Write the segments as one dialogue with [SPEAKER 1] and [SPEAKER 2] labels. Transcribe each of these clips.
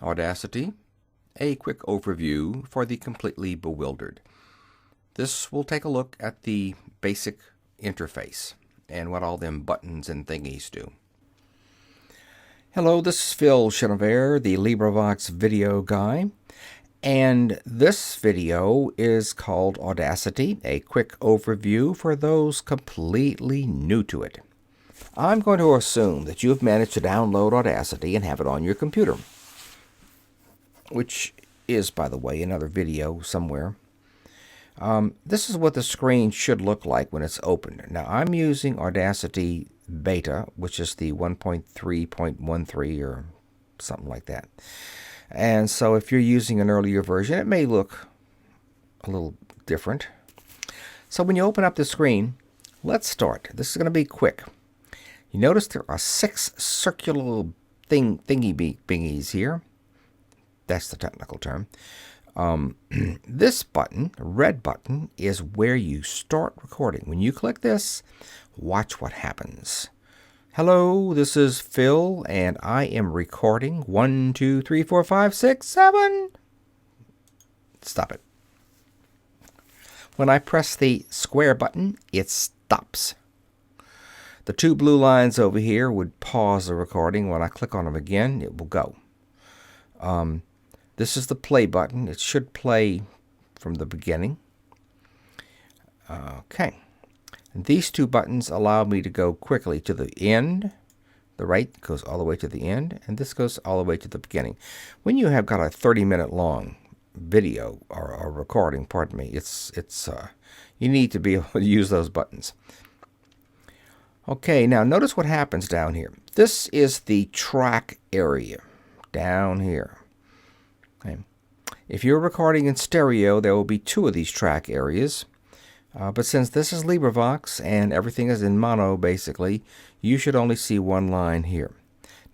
[SPEAKER 1] Audacity, a quick overview for the completely bewildered. This will take a look at the basic interface and what all them buttons and thingies do. Hello, this is Phil Chenevert, the LibriVox video guy, and this video is called Audacity, a quick overview for those completely new to it. I'm going to assume that you've managed to download Audacity and have it on your computer, which is, by the way, another video somewhere. This is what the screen should look like when it's opened. Now, I'm using Audacity Beta, which is the 1.3.13 or something like that. And so if you're using an earlier version, it may look a little different. So when you open up the screen, let's start. This is going to be quick. You notice there are 6 circular thingy-bingies here. That's the technical term. This button, red button, is where you start recording. When you click this, watch what happens. Hello, this is Phil, and I am recording 1, 2, 3, 4, 5, 6, 7. Stop it. When I press the square button, it stops. The 2 blue lines over here would pause the recording. When I click on them again, it will go. This is the play button. It should play from the beginning. Okay. And these 2 buttons allow me to go quickly to the end. The right goes all the way to the end, and this goes all the way to the beginning. When you have got a 30-minute long video or recording, pardon me, you need to be able to use those buttons. Okay, now notice what happens down here. This is the track area down here. Okay. If you're recording in stereo, there will be 2 of these track areas. But since this is LibriVox and everything is in mono, basically, you should only see 1 line here.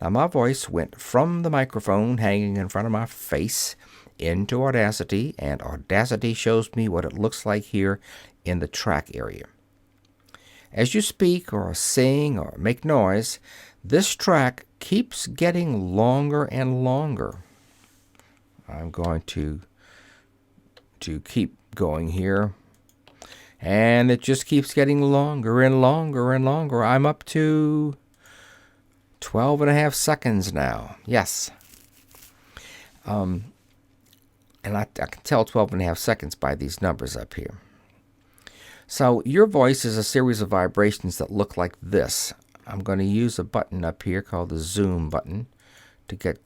[SPEAKER 1] Now, my voice went from the microphone hanging in front of my face into Audacity, and Audacity shows me what it looks like here in the track area. As you speak or sing or make noise, this track keeps getting longer and longer. I'm going to keep going here. And it just keeps getting longer and longer and longer. I'm up to 12.5 seconds now. Yes. And I can tell 12.5 seconds by these numbers up here. So your voice is a series of vibrations that look like this. I'm going to use a button up here called the zoom button to get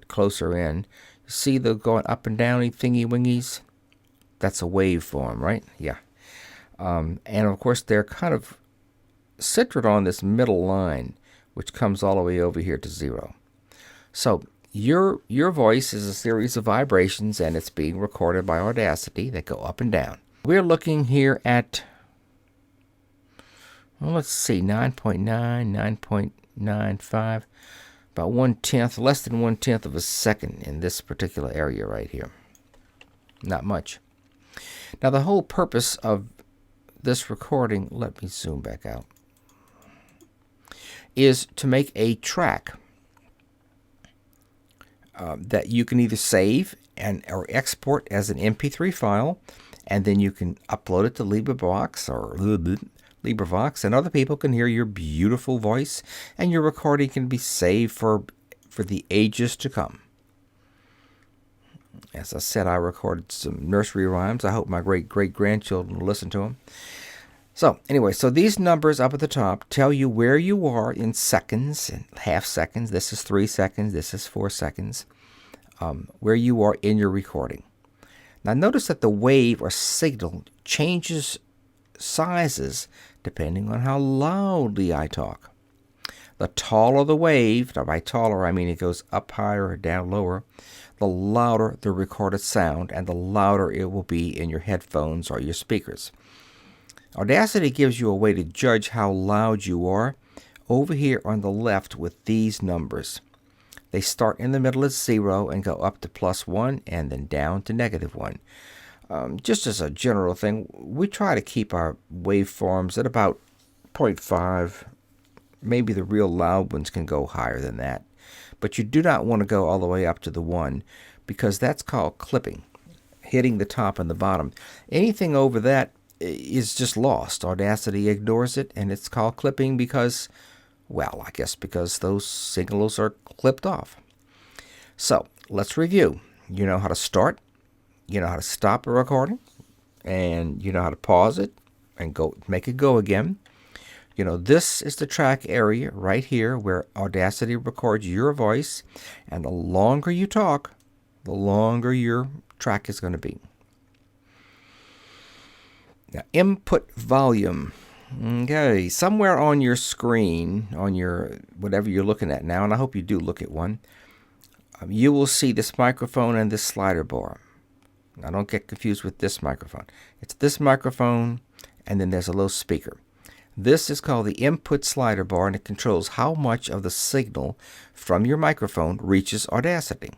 [SPEAKER 1] closer in. You see the going up and down thingy-wingies? That's a waveform, right? Yeah. And of course, they're kind of centered on this middle line, which comes all the way over here to 0. So your voice is a series of vibrations, and it's being recorded by Audacity that go up and down. We're looking here at, well, let's see, 9.9, 9.95, about 1/10, less than 1/10 of a second in this particular area right here. Not much. Now, the whole purpose of this recording, let me zoom back out, is to make a track that you can either save or export as an MP3 file, and then you can upload it to LibriVox and other people can hear your beautiful voice, and your recording can be saved for the ages to come. As I said, I recorded some nursery rhymes. I hope my great-great-grandchildren will listen to them. So anyway, so these numbers up at the top tell you where you are in seconds and half seconds. This is 3 seconds. This is 4 seconds. Where you are in your recording. Now notice that the wave or signal changes sizes depending on how loudly I talk. The taller the wave, now by taller I mean it goes up higher or down lower, the louder the recorded sound and the louder it will be in your headphones or your speakers. Audacity gives you a way to judge how loud you are over here on the left with these numbers. They start in the middle at 0 and go up to +1 and then down to -1. Just as a general thing, we try to keep our waveforms at about 0.5. Maybe the real loud ones can go higher than that. But you do not want to go all the way up to the 1 because that's called clipping, hitting the top and the bottom. Anything over that is just lost. Audacity ignores it, and it's called clipping because, well, I guess because those signals are clipped off. So let's review. You know how to start, you know how to stop a recording, and you know how to pause it and go make it go again. You know, this is the track area right here where Audacity records your voice, and the longer you talk, the longer your track is going to be. Now, input volume. Okay, somewhere on your screen, on your whatever you're looking at now, and I hope you do look at one, you will see this microphone and this slider bar. Now, don't get confused with this microphone. It's this microphone, and then there's a little speaker. This is called the input slider bar, and it controls how much of the signal from your microphone reaches Audacity.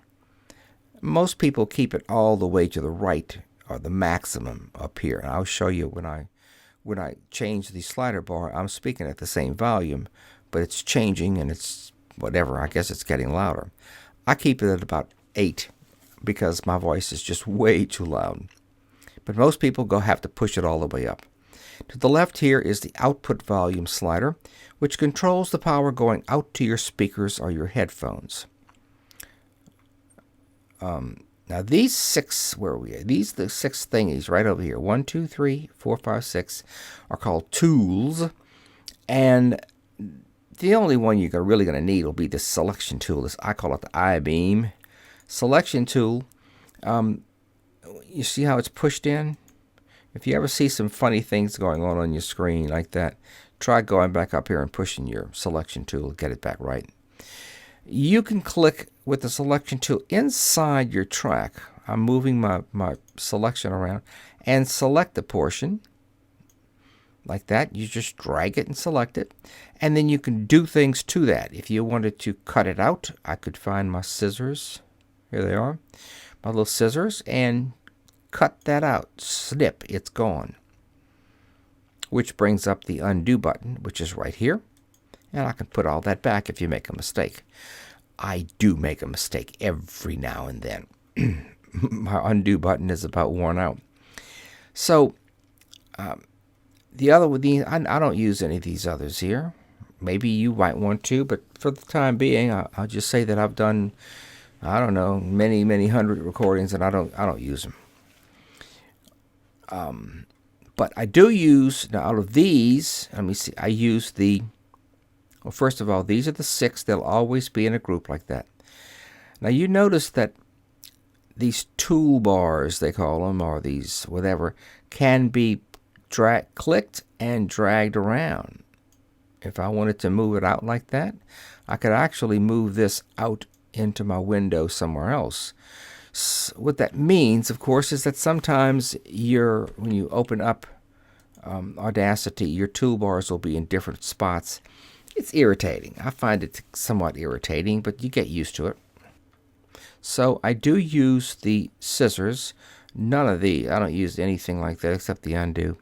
[SPEAKER 1] Most people keep it all the way to the right, or the maximum up here. And I'll show you when I change the slider bar, I'm speaking at the same volume, but it's changing and it's whatever. I guess it's getting louder. I keep it at about 8 because my voice is just way too loud. But most people have to push it all the way up. To the left here is the output volume slider, which controls the power going out to your speakers or your headphones. Now these 6, where are we at? These the 6 thingies right over here. 1, 2, 3, 4, 5, 6 are called tools, and the only one you're really going to need will be the selection tool. I call it the I-beam selection tool. You see how it's pushed in? If you ever see some funny things going on your screen like that, try going back up here and pushing your selection tool to get it back right. You can click with the selection tool inside your track. I'm moving my selection around and select the portion like that. You just drag it and select it, and then you can do things to that. If you wanted to cut it out, I could find my scissors. Here they are, my little scissors, and cut that out. Snip, it's gone. Which brings up the undo button, which is right here. And I can put all that back if you make a mistake. I do make a mistake every now and then. My undo button is about worn out. So the other with these, I don't use any of these others here. Maybe you might want to, but for the time being, I'll just say that I've done, I don't know, many hundred recordings, and I don't use them. But I do use, now out of these, let me see, I use well, first of all, these are the 6. They'll always be in a group like that. Now you notice that these toolbars, they call them, or these whatever, can be clicked and dragged around. If I wanted to move it out like that, I could actually move this out into my window somewhere else. What that means, of course, is that sometimes when you open up Audacity, your toolbars will be in different spots. It's irritating. I find it somewhat irritating, but you get used to it. So I do use the scissors. None of these. I don't use anything like that except the undo.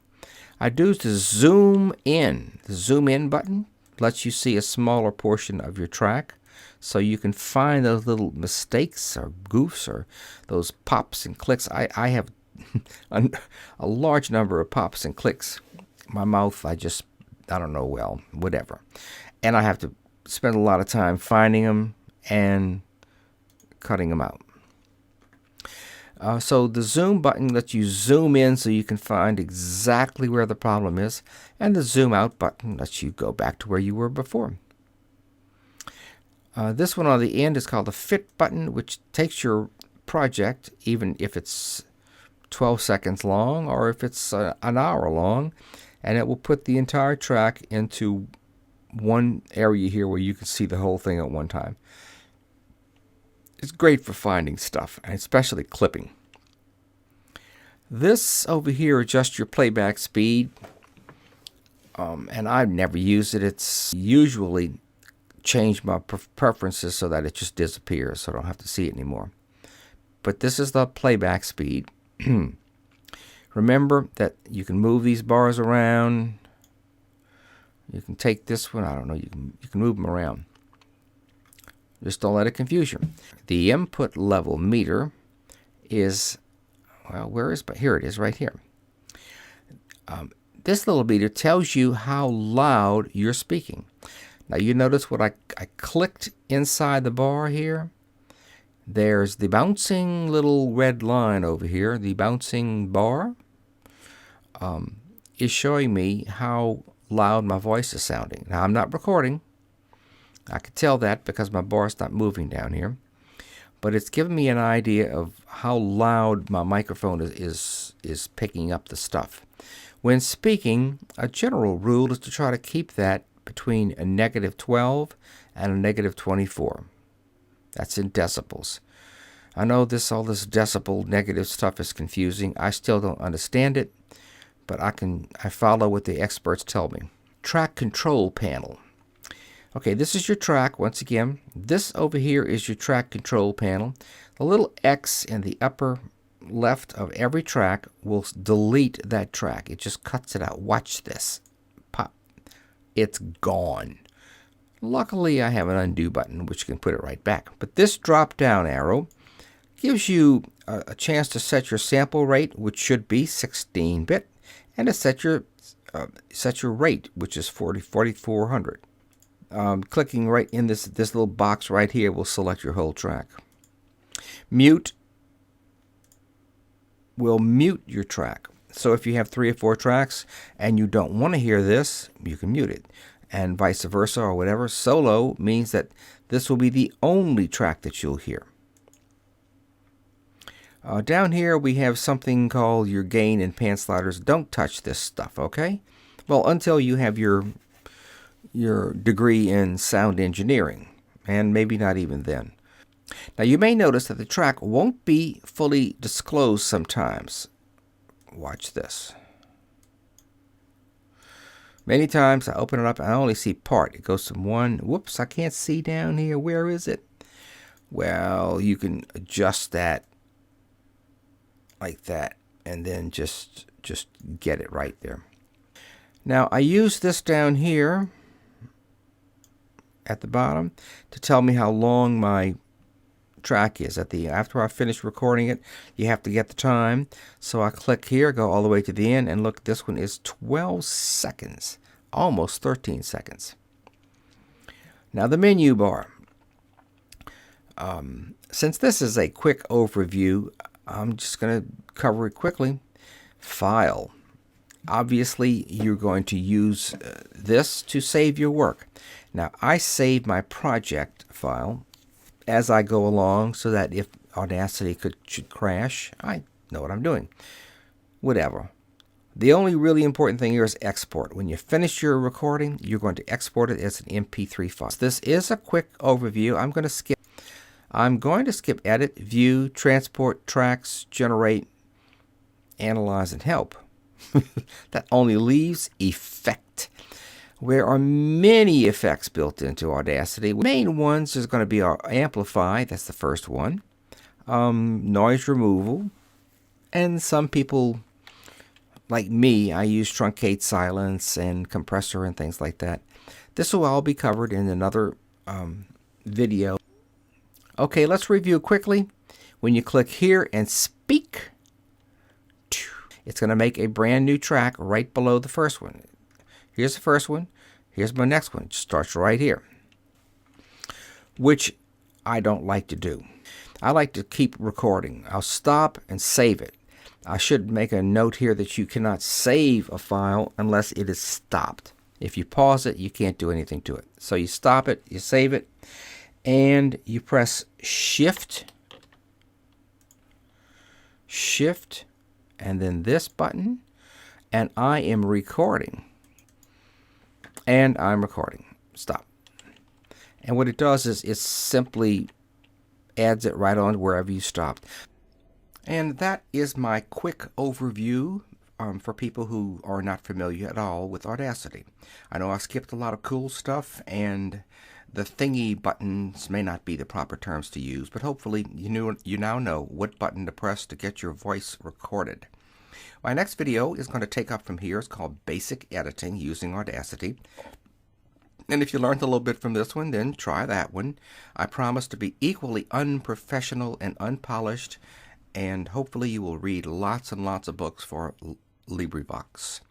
[SPEAKER 1] I do the zoom in. The zoom in button lets you see a smaller portion of your track, so you can find those little mistakes or goofs or those pops and clicks. I have a large number of pops and clicks. My mouth, I don't know, well, whatever. And I have to spend a lot of time finding them and cutting them out. So the zoom button lets you zoom in so you can find exactly where the problem is, and the zoom out button lets you go back to where you were before. This one on the end is called the fit button, which takes your project, even if it's 12 seconds long or if it's an hour long, and it will put the entire track into one area here where you can see the whole thing at one time. It's great for finding stuff, and especially clipping. This over here adjusts your playback speed, and I've never used it. It's usually changed my preferences so that it just disappears, so I don't have to see it anymore. But this is the playback speed. Remember that you can move these bars around. You can take this one, I don't know, you can move them around. Just don't let it confuse you. The input level meter is, well, where is, but here it is right here. This little meter tells you how loud you're speaking. Now you notice what I clicked inside the bar here. There's the bouncing little red line over here. The bouncing bar is showing me how loud my voice is sounding. Now I'm not recording. I can tell that because my bar's not moving down here. But it's giving me an idea of how loud my microphone is picking up the stuff. When speaking, a general rule is to try to keep that between a -12 and a -24. That's in decibels. I know all this decibel negative stuff is confusing. I still don't understand it, but I follow what the experts tell me. Track control panel. Okay, this is your track once again. This over here is your track control panel. The little X in the upper left of every track will delete that track. It just cuts it out. Watch this. Pop. It's gone. Luckily, I have an undo button which can put it right back. But this drop down arrow gives you a chance to set your sample rate, which should be 16-bit, and to set your rate, which is 4400. Clicking right in this little box right here will select your whole track. Mute will mute your track. So if you have 3 or 4 tracks and you don't want to hear this, you can mute it. And vice versa or whatever. Solo means that this will be the only track that you'll hear. Down here we have something called your gain and pan sliders. Don't touch this stuff, okay? Well, until you have your degree in sound engineering, and maybe not even then. Now you may notice that the track won't be fully disclosed sometimes. Watch this. Many times I open it up and I only see part. It goes from one. Whoops, I can't see down here. Where is it? Well, you can adjust that like that and then just get it right there. Now I use this down here at the bottom to tell me how long my track is. After I finish recording it, you have to get the time. So I click here, go all the way to the end, and look, this one is 12 seconds, almost 13 seconds. Now the menu bar. Since this is a quick overview, I'm just going to cover it quickly. File. Obviously, you're going to use this to save your work. Now, I save my project file as I go along so that if Audacity should crash, I know what I'm doing. Whatever. The only really important thing here is export. When you finish your recording, you're going to export it as an MP3 file. This is a quick overview. I'm going to skip edit, view, transport, tracks, generate, analyze, and help. That only leaves effect. There are many effects built into Audacity. The main ones is going to be our amplify, that's the first one, noise removal, and some people, like me, I use truncate silence and compressor and things like that. This will all be covered in another video. Okay, let's review quickly. When you click here and speak, it's going to make a brand new track right below the first one. Here's the first one. Here's my next one. It starts right here, which I don't like to do. I like to keep recording. I'll stop and save it. I should make a note here that you cannot save a file unless it is stopped. If you pause it, you can't do anything to it. So you stop it, you save it, and you press Shift, and then this button, and I am recording. And I'm recording. Stop. And what it does is it simply adds it right on wherever you stopped. And that is my quick overview for people who are not familiar at all with Audacity. I know I skipped a lot of cool stuff, and the thingy buttons may not be the proper terms to use, but hopefully you now know what button to press to get your voice recorded. My next video is going to take up from here. It's called Basic Editing using Audacity. And if you learned a little bit from this one, then try that one. I promise to be equally unprofessional and unpolished, and hopefully you will read lots and lots of books for LibriVox.